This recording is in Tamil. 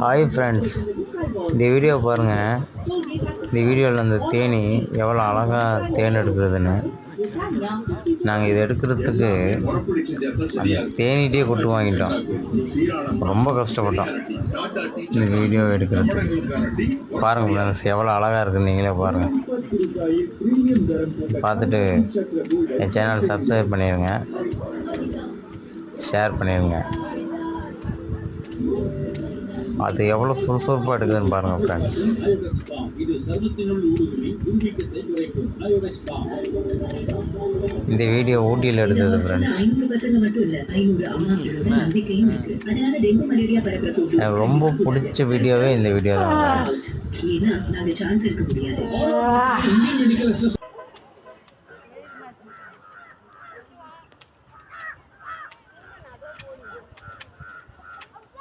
ஹாய் ஃப்ரெண்ட்ஸ், இந்த வீடியோ பாருங்கள். இந்த வீடியோவில் அந்த தேனி எவ்வளோ அழகாக தேன் எடுக்கிறதுன்னு. நாங்கள் இதை எடுக்கிறதுக்கு அந்த தேனிகிட்டே கொட்டு வாங்கிட்டோம். ரொம்ப கஷ்டப்பட்டோம் இந்த வீடியோ எடுக்கிறதுக்கு. பாருங்கள் ஃப்ரெண்ட்ஸ், எவ்வளோ அழகாக இருக்குது, நீங்களே பாருங்கள். பார்த்துட்டு என் சேனல் சப்ஸ்கிரைப் பண்ணிடுங்க, ஷேர் பண்ணிடுங்க. அது எவ்வளோ சுறுசுறுப்பாக எடுக்குதுன்னு பாருங்கள் ஃப்ரெண்ட்ஸ். இந்த வீடியோ ஊட்டியில் எடுத்தது ஃப்ரெண்ட்ஸ். எனக்கு ரொம்ப பிடிச்ச வீடியோவே இந்த வீடியோ தான்.